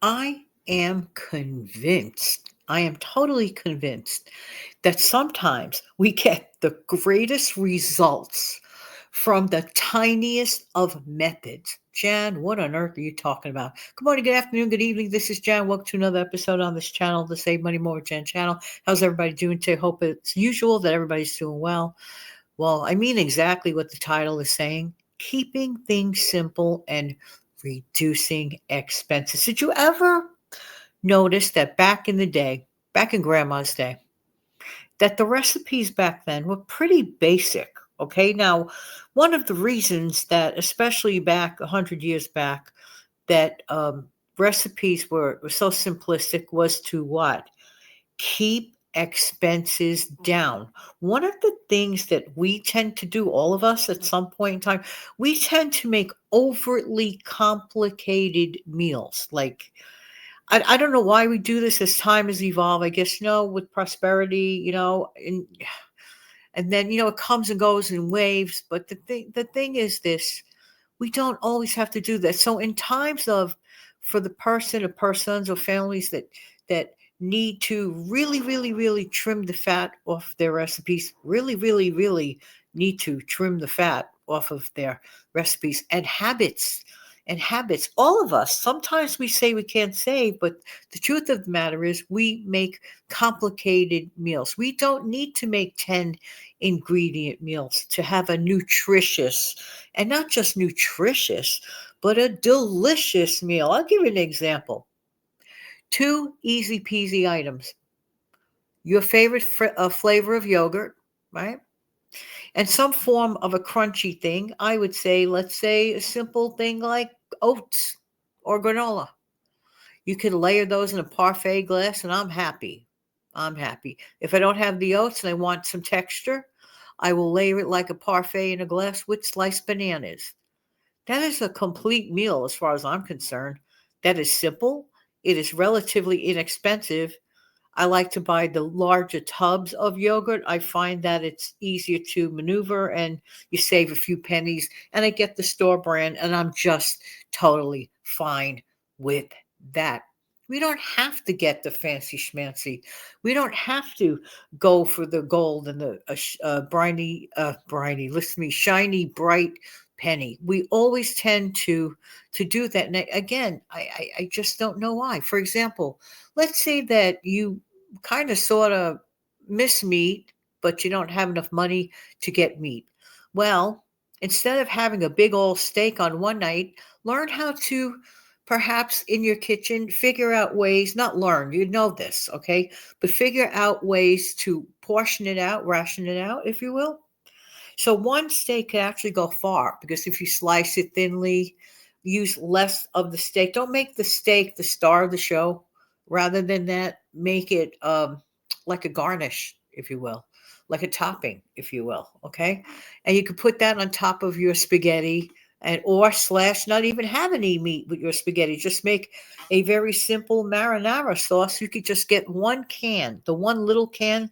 I am convinced, I am totally convinced that sometimes we get the greatest results from the tiniest of methods. Jan, what on earth are you talking about? Good morning, good afternoon, good evening. This is Jan. Welcome to another episode on this channel, the Save Money More with Jan channel. How's everybody doing today? Hope it's usual that everybody's doing well. Well, I mean exactly what the title is saying, keeping things simple and reducing expenses. Did you ever notice that back in the day, back in grandma's day, that the recipes back then were pretty basic? Okay, now, one of the reasons that, especially back 100 years back, that recipes were so simplistic was to what? Keep expenses down. One of the things that we tend to do, all of us at some point in time, we tend to make overtly complicated meals. Like, I don't know why we do this as time has evolved. I guess, with prosperity, and then, it comes and goes in waves. But the thing is this, we don't always have to do that. So in times of, for the person or persons or families that need to really, really, really trim the fat off their recipes, really, really, really need to trim the fat off of their recipes and habits. All of us, sometimes we say we can't save, but the truth of the matter is we make complicated meals. We don't need to make 10 ingredient meals to have a nutritious, and not just nutritious, but a delicious meal. I'll give you an example. Two easy peasy items. Your favorite flavor of yogurt, right? And some form of a crunchy thing. I would say, let's say a simple thing like oats or granola. You can layer those in a parfait glass, and I'm happy. I'm happy. If I don't have the oats and I want some texture, I will layer it like a parfait in a glass with sliced bananas. That is a complete meal as far as I'm concerned. That is simple. It is relatively inexpensive. I like to buy the larger tubs of yogurt. I find that it's easier to maneuver and you save a few pennies. And I get the store brand, and I'm just totally fine with that. We don't have to get the fancy schmancy. We don't have to go for the gold and the listen to me, shiny, bright penny. We always tend to do that. And again, I just don't know why. For example, let's say that you kind of sort of miss meat, but you don't have enough money to get meat. Well, instead of having a big old steak on one night, learn how to perhaps in your kitchen figure out ways, not learn, you know this, okay? But figure out ways to portion it out, ration it out, if you will. So one steak can actually go far because if you slice it thinly, use less of the steak. Don't make the steak the star of the show. Rather than that, make it like a garnish, if you will, like a topping, if you will. Okay, and you can put that on top of your spaghetti, and or slash not even have any meat with your spaghetti. Just make a very simple marinara sauce. You could just get one can, the one little can,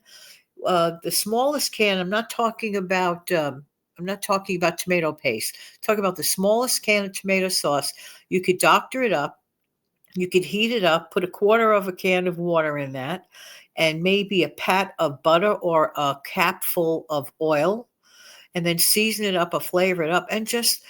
the smallest can. I'm not talking about tomato paste. I'm talking about the smallest can of tomato sauce. You could doctor it up. You could heat it up. Put a quarter of a can of water in that, and maybe a pat of butter or a capful of oil, and then season it up or flavor it up, and just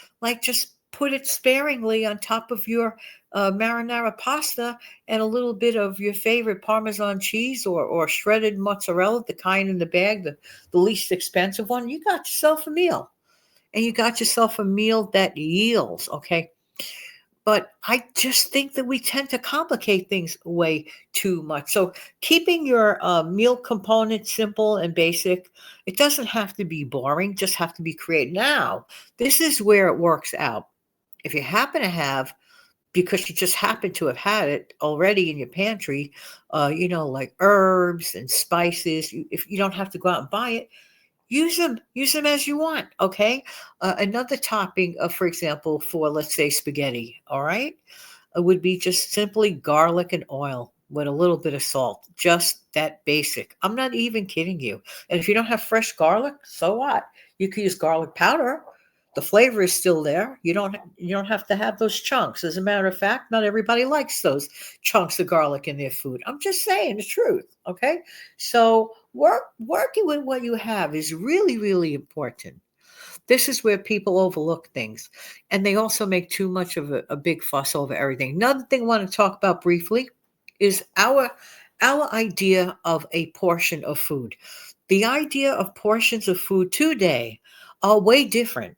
put it sparingly on top of your marinara pasta, and a little bit of your favorite Parmesan cheese or shredded mozzarella, the kind in the bag, the least expensive one. You got yourself a meal, and you got yourself a meal that yields. Okay, but I just think that we tend to complicate things way too much. So keeping your meal component simple and basic, it doesn't have to be boring, just have to be creative. Now, this is where it works out. If you happen to have, because you just happen to have had it already in your pantry, like herbs and spices, if you don't have to go out and buy it, use them as you want. Okay, another topping, for example, for let's say spaghetti, all right, would be just simply garlic and oil with a little bit of salt, just that basic. I'm not even kidding you. And if you don't have fresh garlic, so what? You can use garlic powder. The flavor is still there. You don't have to have those chunks. As a matter of fact, not everybody likes those chunks of garlic in their food. I'm just saying the truth. Okay. So working with what you have is really, really important. This is where people overlook things, and they also make too much of a big fuss over everything. Another thing I want to talk about briefly is our idea of a portion of food. The idea of portions of food today are way different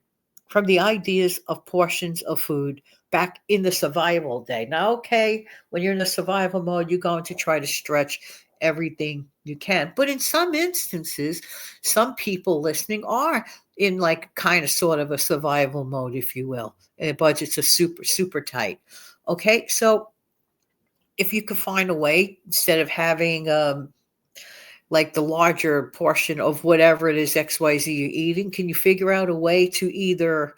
from the ideas of portions of food back in the survival day. Now, okay, when you're in the survival mode, you're going to try to stretch everything you can. But in some instances, some people listening are in like kind of sort of a survival mode, if you will. And the budgets are super, super tight. Okay, so if you could find a way instead of having like the larger portion of whatever it is XYZ you're eating, can you figure out a way to either,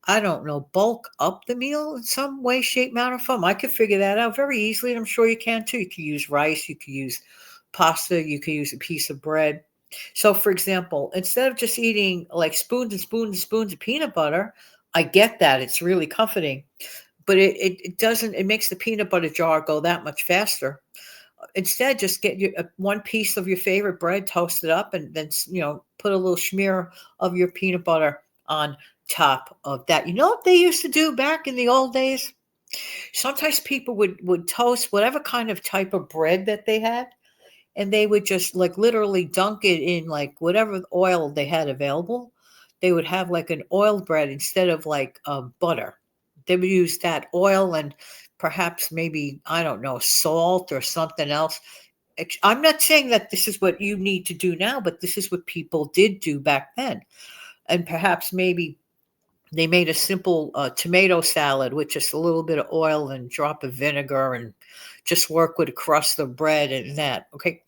I don't know, bulk up the meal in some way, shape, manner, or form? I could figure that out very easily, and I'm sure you can too. You could use rice, you could use pasta, you could use a piece of bread. So, for example, instead of just eating like spoons and spoons and spoons of peanut butter, I get that. It's really comforting, but it doesn't, it makes the peanut butter jar go that much faster. Instead, just get one piece of your favorite bread, toast it up, and then put a little smear of your peanut butter on top of that. You know what they used to do back in the old days? Sometimes people would toast whatever kind of type of bread that they had, and they would just like literally dunk it in like whatever oil they had available. They would have like an oiled bread instead of like butter. They would use that oil and perhaps maybe, I don't know, salt or something else. I'm not saying that this is what you need to do now, but this is what people did do back then. And perhaps maybe they made a simple tomato salad with just a little bit of oil and drop of vinegar and just work with a crust of bread and that. Okay.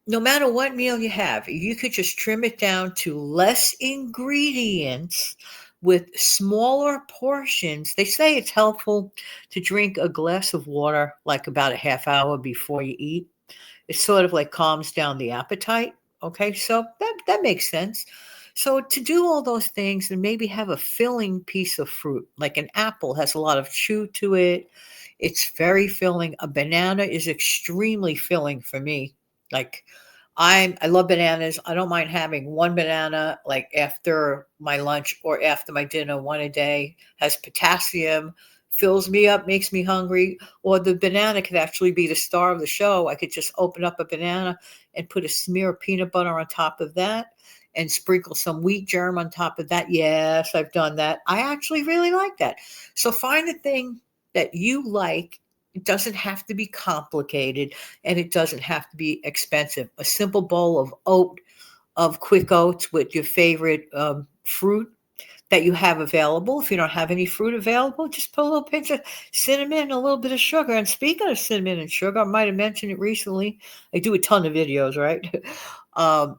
No matter what meal you have, you could just trim it down to less ingredients with smaller portions. They say it's helpful to drink a glass of water like about a half hour before you eat. It sort of like calms down the appetite. Okay, so that makes sense. So to do all those things and maybe have a filling piece of fruit, like an apple has a lot of chew to it. It's very filling. A banana is extremely filling for me. Like I love bananas. I don't mind having one banana like after my lunch or after my dinner, one a day. Has potassium, fills me up, makes me hungry. Or the banana could actually be the star of the show. I could just open up a banana and put a smear of peanut butter on top of that and sprinkle some wheat germ on top of that. Yes, I've done that. I actually really like that. So find a thing that you like. It doesn't have to be complicated and it doesn't have to be expensive. A simple bowl of quick oats with your favorite fruit that you have available. If you don't have any fruit available, just put a little pinch of cinnamon and a little bit of sugar. And speaking of cinnamon and sugar, I might have mentioned it recently. I do a ton of videos, right? um,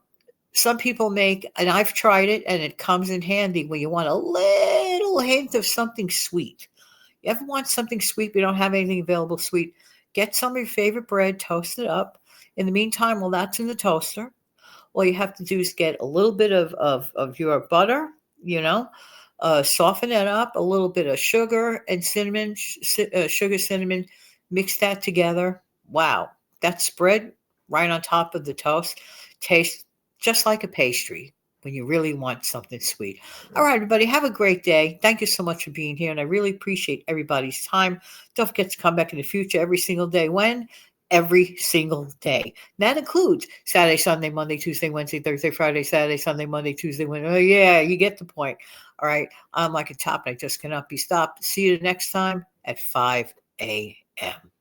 some people make, and I've tried it, and it comes in handy when you want a little hint of something sweet. You ever want something sweet, but you don't have anything available sweet? Get some of your favorite bread, toast it up. In the meantime, while that's in the toaster, all you have to do is get a little bit of your butter, you know, soften it up, a little bit of sugar and cinnamon, sugar, cinnamon, mix that together. Wow, that spread right on top of the toast tastes just like a pastry when you really want something sweet. All right, everybody, have a great day. Thank you so much for being here, and I really appreciate everybody's time. Don't forget to come back in the future every single day. When? Every single day. That includes Saturday, Sunday, Monday, Tuesday, Wednesday, Thursday, Friday, Saturday, Sunday, Monday, Tuesday, Wednesday. Oh, yeah, you get the point. All right. I'm like a top, and I just cannot be stopped. See you next time at 5 a.m.